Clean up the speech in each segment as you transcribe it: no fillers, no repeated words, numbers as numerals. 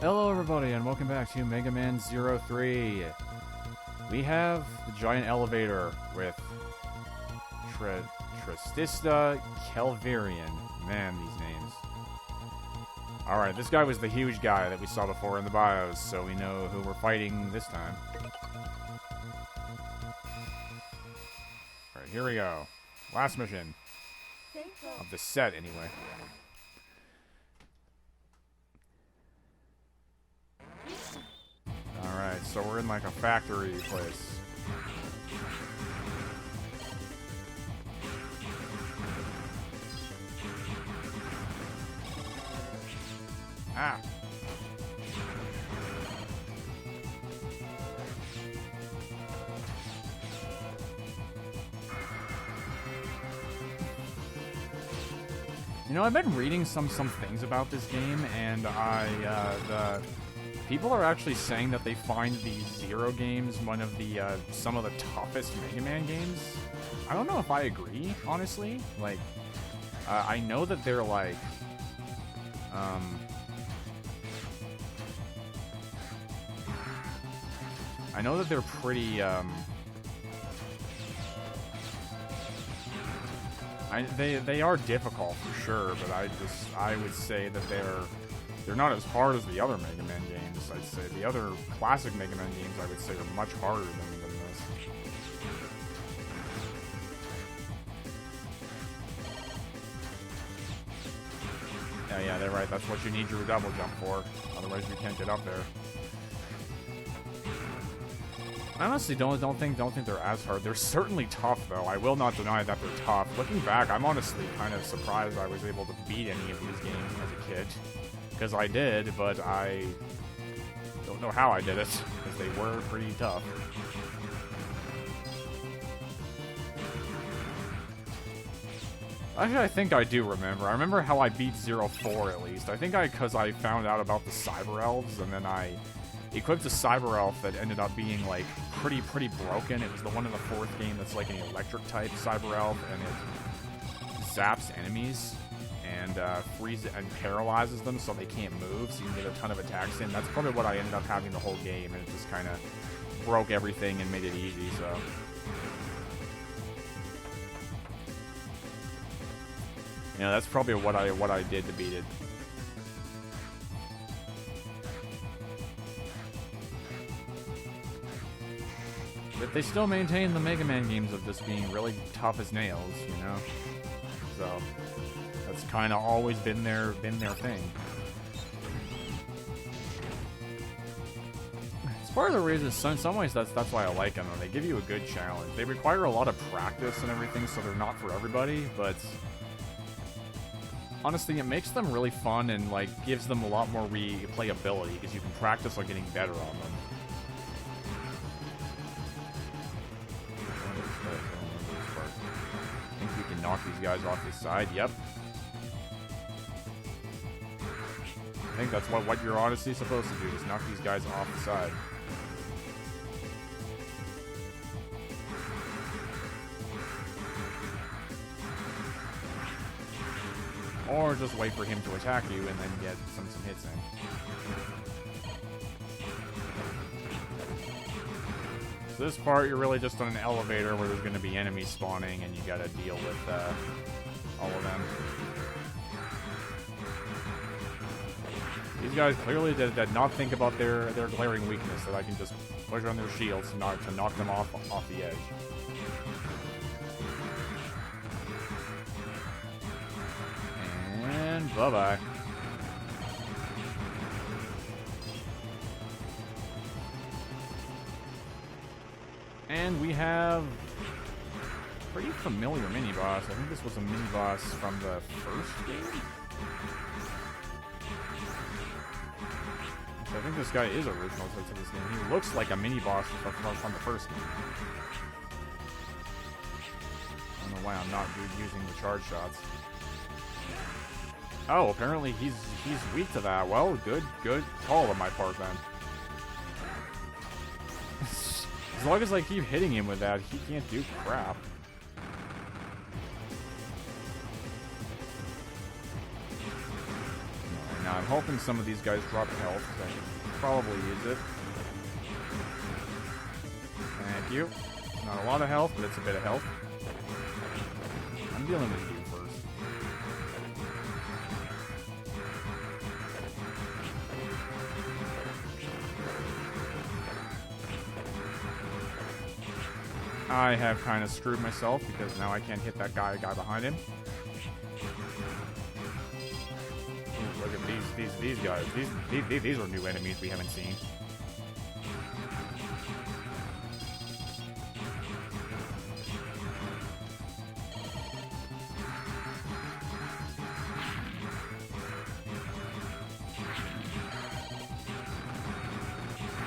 Hello everybody and welcome back to Mega Man 03. We have the giant elevator with Tristista Kelvirian. Man, these names. Alright, this guy was the huge guy that we saw before in the bios, so we know who we're fighting this time. Alright, here we go. Last mission. Of the set, anyway. Alright, so we're in like a factory place. Ah! You know, I've been reading some things about this game, and the people are actually saying that they find the Zero games one of the some of the toughest Mega Man games. I don't know if I agree, honestly. Like, I know that they're like, I know that they're pretty, they are difficult for sure, but I would say that they're not as hard as the other Mega Man games. I'd say the other classic Mega Man games I would say are much harder than this. Yeah, they're right. That's what you need your double jump for. Otherwise, you can't get up there. I honestly don't think they're as hard. They're certainly tough, though. I will not deny that they're tough. Looking back, I'm honestly kind of surprised I was able to beat any of these games as a kid. Because I did, but I don't know how I did it, because they were pretty tough. Actually, I think I do remember. I remember how I beat 04 at least. I think because I found out about the Cyber Elves, and then I equipped a Cyber Elf that ended up being, like, pretty broken. It was the one in the fourth game that's like an electric-type Cyber Elf, and it zaps enemies and freezes and paralyzes them so they can't move, so you can get a ton of attacks in. That's probably what I ended up having the whole game, and it just kind of broke everything and made it easy, so. Yeah, that's probably what I did to beat it. But they still maintain the Mega Man games of this being really tough as nails, you know? So, that's kind of always been their thing. It's part of the reason, in some ways, that's why I like them. They give you a good challenge. They require a lot of practice and everything, so they're not for everybody, but honestly, it makes them really fun and, like, gives them a lot more replayability, because you can practice on getting better on them. I think we can knock these guys off the side. Yep. I think that's what you're honestly supposed to do, is knock these guys off the side. Or just wait for him to attack you and then get some hits in. So this part, you're really just on an elevator where there's going to be enemies spawning, and you got to deal with all of them. These guys clearly did not think about their glaring weakness, that I can just push on their shields to knock them off the edge. And bye-bye. And we have a pretty familiar mini-boss. I think this was a mini-boss from the first game? So I think this guy is original to this game. He looks like a mini-boss from the first game. I don't know why I'm not using the charge shots. Oh, apparently he's weak to that. Well, good call on my part then. As long as I keep hitting him with that, he can't do crap. Now hoping some of these guys drop health, because I can probably use it. Thank you. Not a lot of health, but it's a bit of health. I'm dealing with you first. I have kind of screwed myself because now I can't hit that guy behind him. Ooh, look at these guys. These are new enemies we haven't seen.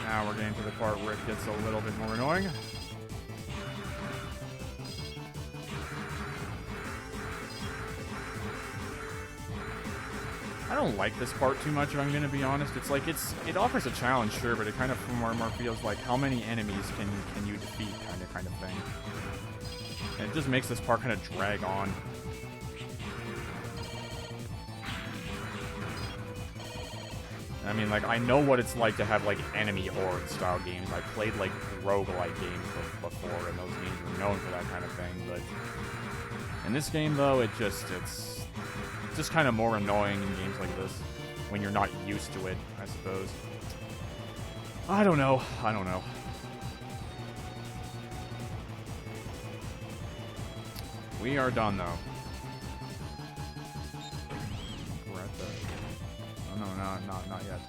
Now we're getting to the part where it gets a little bit more annoying. I don't like this part too much, if I'm going to be honest. It's like, it offers a challenge, sure, but it kind of more and more feels like how many enemies can you defeat kind of thing. And it just makes this part kind of drag on. I mean, like, I know what it's like to have, like, enemy horde style games. I played, like, roguelike games before, and those games were known for that kind of thing, but in this game, though, it's just kind of more annoying in games like this when you're not used to it, I suppose. I don't know. We are done, though. We're at the... Oh, no, not yet.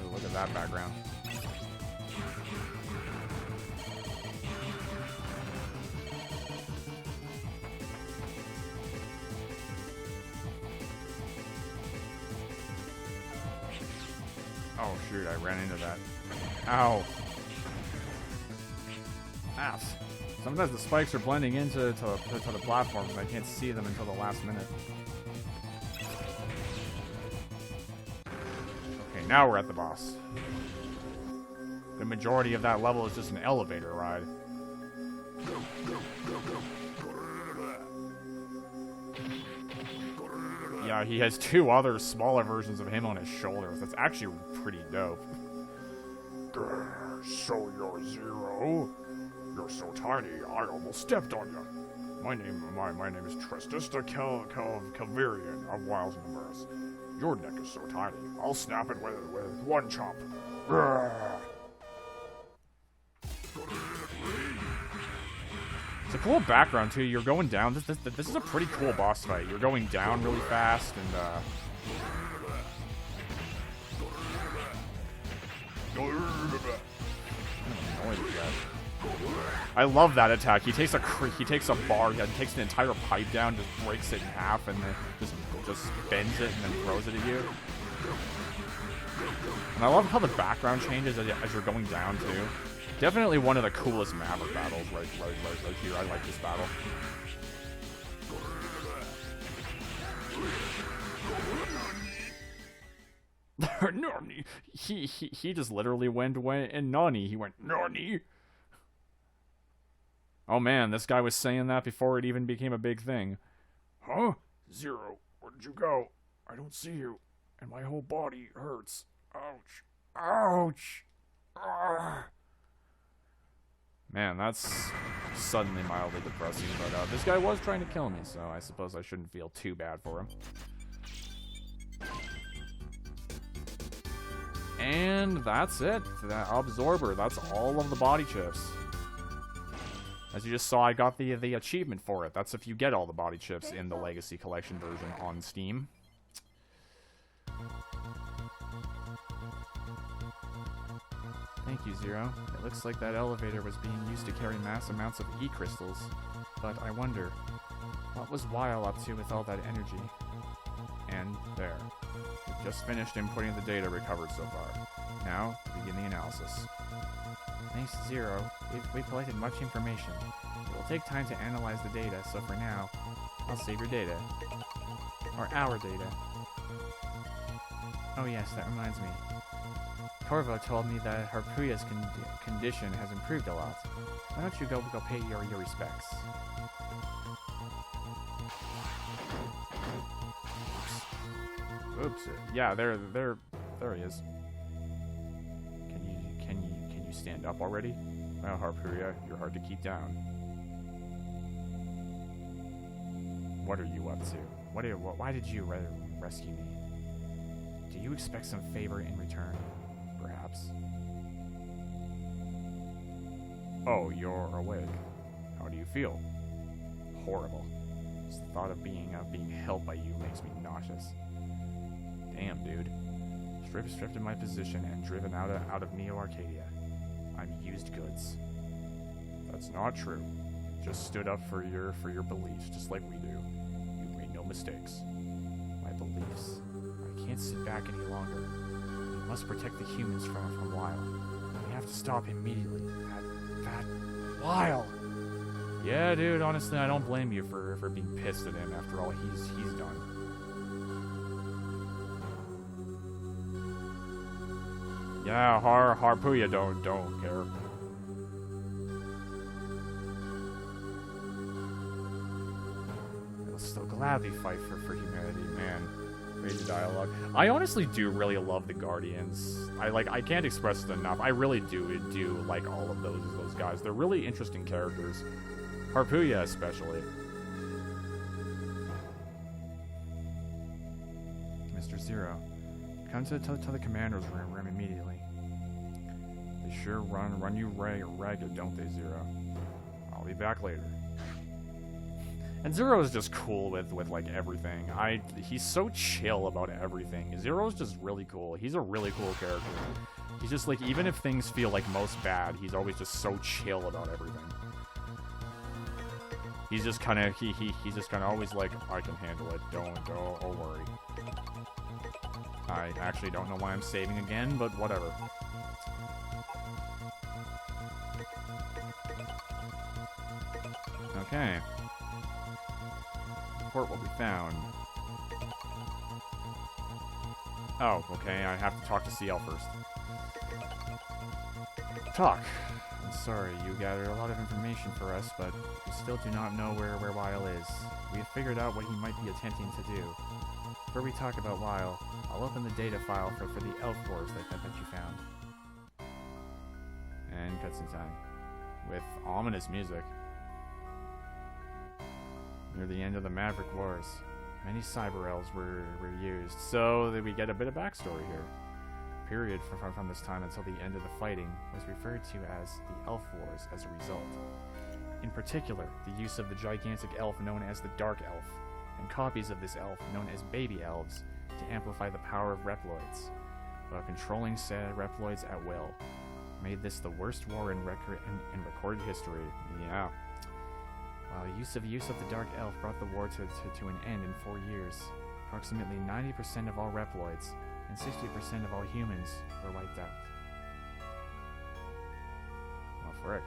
Oh, look at that background. Oh, shoot, I ran into that. Ow. Ass. Sometimes the spikes are blending into the platforms and I can't see them until the last minute. Okay, now we're at the boss. The majority of that level is just an elevator ride. Yeah, he has two other smaller versions of him on his shoulders. That's actually pretty dope. So you're Zero? You're so tiny, I almost stepped on you. My name is Tristus the Calvarian of Wile's universe. Your neck is so tiny, I'll snap it with one chomp. It's a cool background too. You're going down. This is a pretty cool boss fight. You're going down really fast and I love that attack. He takes a bar, he takes an entire pipe down, just breaks it in half, and then just bends it and then throws it at you. And I love how the background changes as you're going down too. Definitely one of the coolest Maverick battles right here. I like this battle. Nani. He just literally went away and Nani. He went Nani. Oh man, this guy was saying that before it even became a big thing. Huh? Zero, where'd you go? I don't see you, and my whole body hurts. Ouch. Ouch. Arrgh. Man, that's suddenly mildly depressing, but this guy was trying to kill me, so I suppose I shouldn't feel too bad for him. And that's it. That Absorber, that's all of the body chips. As you just saw, I got the achievement for it. That's if you get all the body chips in the Legacy Collection version on Steam. Thank you, Zero. It looks like that elevator was being used to carry mass amounts of E-crystals. But I wonder, what was Weil up to with all that energy? And there. We've just finished inputting the data recovered so far. Now, begin the analysis. Thanks to Zero, we've collected much information. It will take time to analyze the data, so for now, I'll save your data. Or our data. Oh yes, that reminds me. Corvo told me that Harpuya's condition has improved a lot. Why don't you go pay your respects? Oops. Yeah, there he is. Can you stand up already? Well, Harpuya, you're hard to keep down. What are you up to? Why did you rescue me? Do you expect some favor in return? Perhaps. Oh, you're awake. How do you feel? Horrible. Just the thought of being held by you makes me nauseous. Damn, dude. Stripped of my position and driven out of Neo Arcadia. I'm used goods. That's not true. Just stood up for your beliefs, just like we do. You've made no mistakes. My beliefs. I can't sit back any longer. We must protect the humans from Weil. We have to stop immediately. That Weil. Yeah, dude. Honestly, I don't blame you for being pissed at him. After all, he's done. Yeah, Harpuya don't care. He'll still gladly fight for humanity, man. Crazy dialogue. I honestly do really love the Guardians. I can't express it enough. I really do like all of those guys. They're really interesting characters. Harpuya especially. Mr. Zero, come to the commander's room immediately. They sure run you ragged, don't they, Zero? I'll be back later. And Zero is just cool with like everything. He's so chill about everything. Zero's just really cool. He's a really cool character. He's just like, even if things feel like most bad, he's always just so chill about everything. He's just kind of he's just kind of always like, I can handle it. Don't worry. I actually don't know why I'm saving again, but whatever. Okay. Report what we found. Oh, okay, I have to talk to CL first. Talk. I'm sorry, you gathered a lot of information for us, but we still do not know where Wile is. We have figured out what he might be attempting to do. Before we talk about Wile, I'll open the data file for the elf wars that you found. And cutscene time. With ominous music. Near the end of the Maverick Wars, many cyber elves were used, so that we get a bit of backstory here. Period from this time until the end of the fighting was referred to as the Elf Wars as a result. In particular, the use of the gigantic elf known as the Dark Elf, and copies of this elf known as Baby Elves to amplify the power of Reploids, while controlling said Reploids at will. Made this the worst war in recorded history. Yeah. While use of the Dark Elf brought the war to an end in 4 years, approximately 90% of all Reploids and 60% of all humans were wiped out. Well, frick.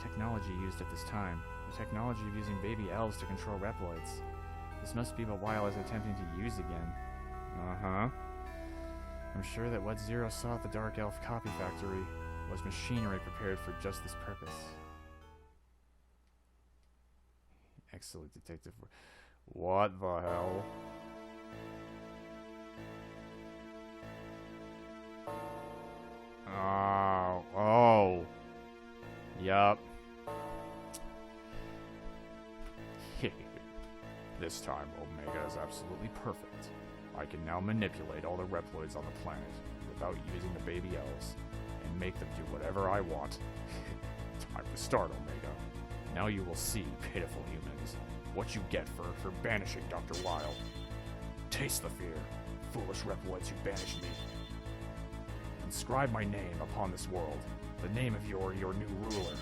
Technology used at this time. The technology of using baby elves to control Reploids. This must be what Wile is attempting to use again. Uh-huh. I'm sure that what Zero saw at the Dark Elf copy factory was machinery prepared for just this purpose. Excellent detective. What the hell? Oh. Yup. This time, Omega is absolutely perfect. I can now manipulate all the Reploids on the planet without using the baby elves and make them do whatever I want. Time to start, Omega. Now you will see, pitiful humans, what you get for banishing Dr. Weil. Taste the fear, foolish Reploids who banished me. Inscribe my name upon this world, the name of your new ruler.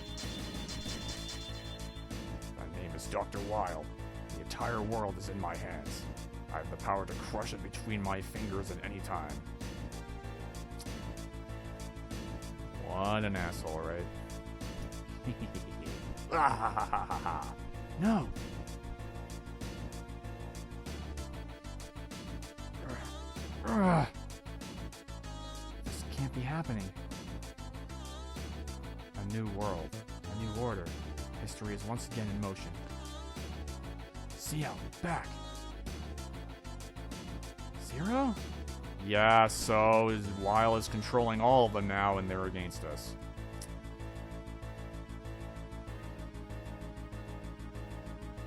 My name is Dr. Weil. The entire world is in my hands. I have the power to crush it between my fingers at any time. What an asshole, right? No! This can't be happening. A new world, a new order. History is once again in motion. CL, back! Zero? Yeah, so Weil is controlling all of them now, and they're against us.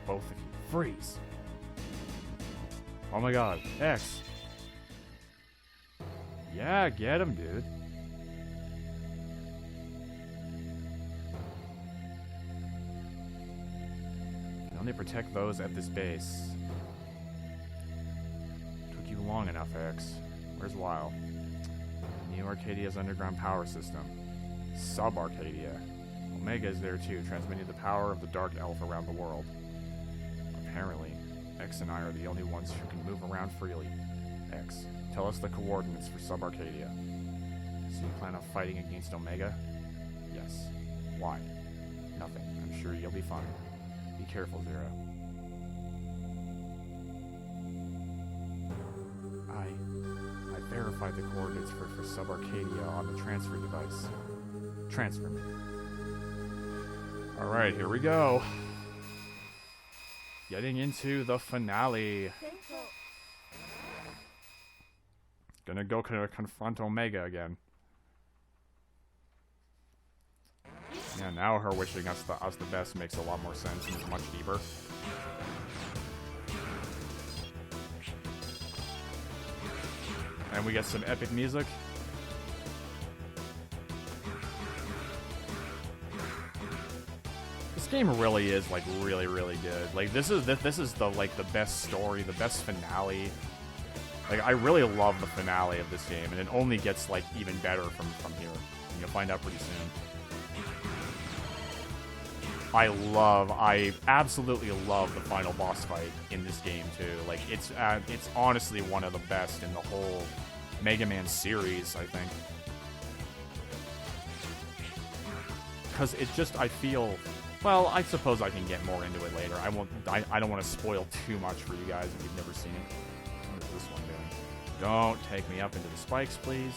Both of you. Freeze. Oh my god. X. Yeah, get him, dude. Can only protect those at this base. Took you long enough, X. Where's Weil? New Arcadia's underground power system. Sub-Arcadia. Omega is there too, transmitting the power of the Dark Elf around the world. Apparently, X and I are the only ones who can move around freely. X, tell us the coordinates for Sub-Arcadia. So you plan on fighting against Omega? Yes. Why? Nothing. I'm sure you'll be fine. Be careful, Zero. I verified the coordinates for Sub-Arcadia on the transfer device. Transfer me. Alright, here we go. Getting into the finale. Gonna go confront Omega again. Yeah, now her wishing us the best makes a lot more sense and is much deeper. And we get some epic music. This game really is like really good. Like this is the like the best story, the best finale. Like I really love the finale of this game, and it only gets like even better from here. And you'll find out pretty soon. I absolutely love the final boss fight in this game too. Like it's honestly one of the best in the whole Mega Man series, I think. Because it's just, I feel, well, I suppose I can get more into it later. I don't want to spoil too much for you guys if you've never seen it. What is this one doing? Don't take me up into the spikes, please.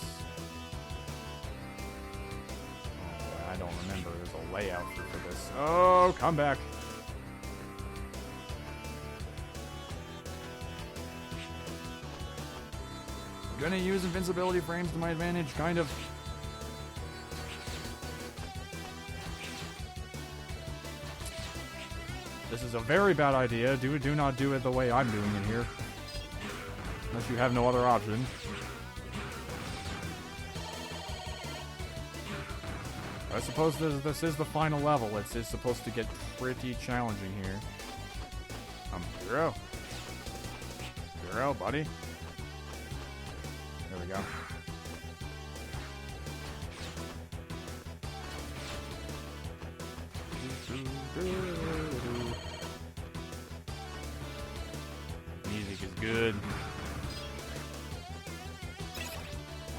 I don't remember. There's a layout for this. Oh, come back. I'm gonna use invincibility frames to my advantage, kind of. This is a very bad idea. Do not do it the way I'm doing it here. Unless you have no other option. I suppose this is the final level. It's supposed to get pretty challenging here. Zero. Zero, buddy. There we go. Music is good.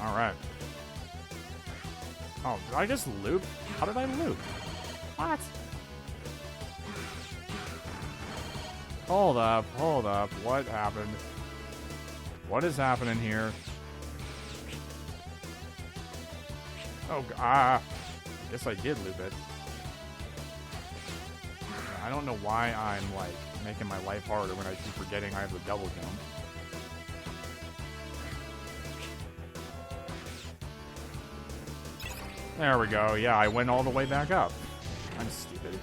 Alright. Oh, did I just loop? How did I loop? What? Hold up. What happened? What is happening here? Oh, I guess I did loop it. I don't know why I'm, like, making my life harder when I keep forgetting I have the double jump. There we go. Yeah, I went all the way back up. I'm stupid.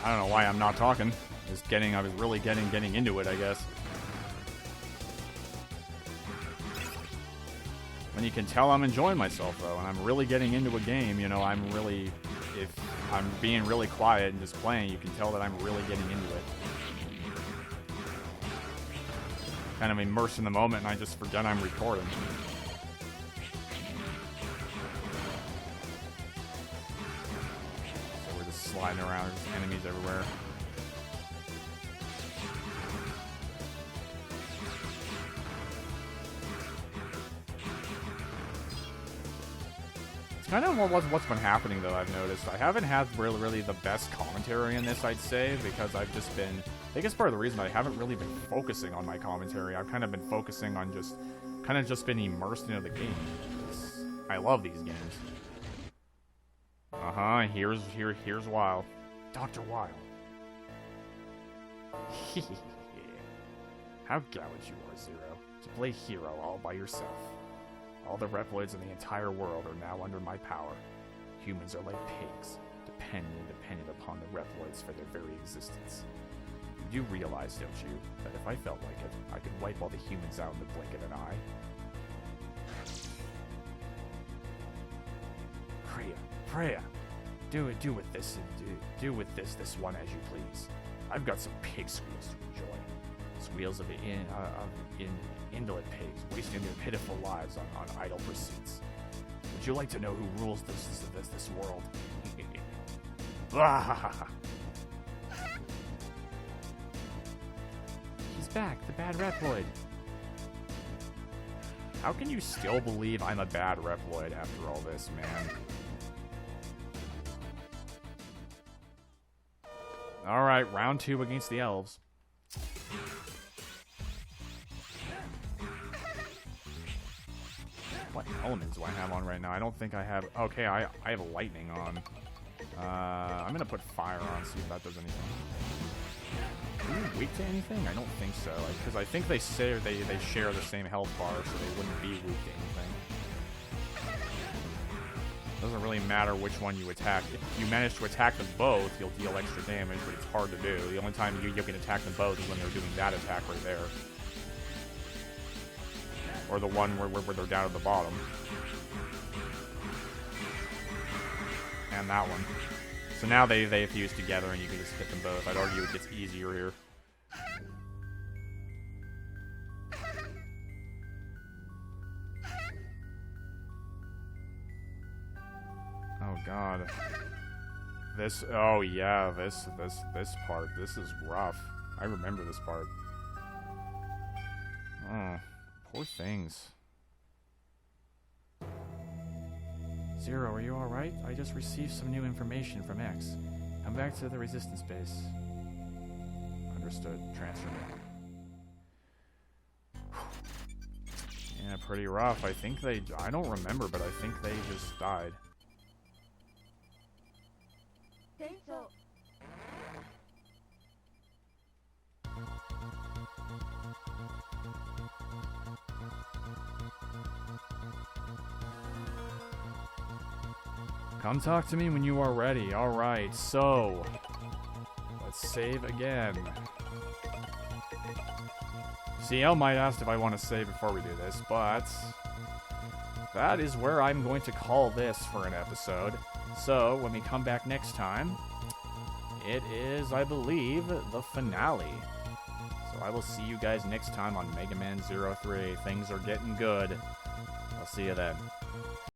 I don't know why I'm not talking. I was really getting into it, I guess. When you can tell I'm enjoying myself, though, and I'm really getting into a game, you know, if I'm being really quiet and just playing, you can tell that I'm really getting into it. Kind of immersed in the moment, and I just forget I'm recording. Sliding around, there's enemies everywhere. kind of what's been happening, though, I've noticed. I haven't had really the best commentary in this, I'd say, because I've just been... I think it's part of the reason I haven't really been focusing on my commentary. I've kind of been focusing on just... kind of just been immersed into the game. I love these games. Uh-huh, here's Weil. Dr. Weil. How gallant you are, Zero, to play hero all by yourself. All the Reploids in the entire world are now under my power. Humans are like pigs, dependent upon the Reploids for their very existence. You do realize, don't you, that if I felt like it, I could wipe all the humans out in the blink of an eye? Freya, do with this one as you please. I've got some pig squeals to enjoy. Squeals of indolent pigs wasting their pitiful lives on idle pursuits. Would you like to know who rules this world? He's back, the bad Reploid. How can you still believe I'm a bad Reploid after all this, man? Alright, round 2 against the elves. What elements do I have on right now? I don't think I have... Okay, I have lightning on. I'm gonna put fire on, see if that does anything. Are you weak to anything? I don't think so. Because I think they say they share the same health bar, so they wouldn't be weak to anything. Doesn't really matter which one you attack. If you manage to attack them both, you'll deal extra damage, but it's hard to do. The only time you can attack them both is when they're doing that attack right there. Or the one where they're down at the bottom. And that one. So now they fuse together and you can just hit them both. I'd argue it gets easier here. Oh god. Oh yeah, this part. This is rough. I remember this part. Oh, poor things. Zero, are you alright? I just received some new information from X. Come back to the resistance base. Understood. Transfer me. Yeah, pretty rough. I think I don't remember, but I think they just died. Come talk to me when you are ready. Alright, so... let's save again. CL might ask if I want to save before we do this, but... that is where I'm going to call this for an episode. So, when we come back next time, it is, I believe, the finale. So I will see you guys next time on Mega Man 03. Things are getting good. I'll see you then.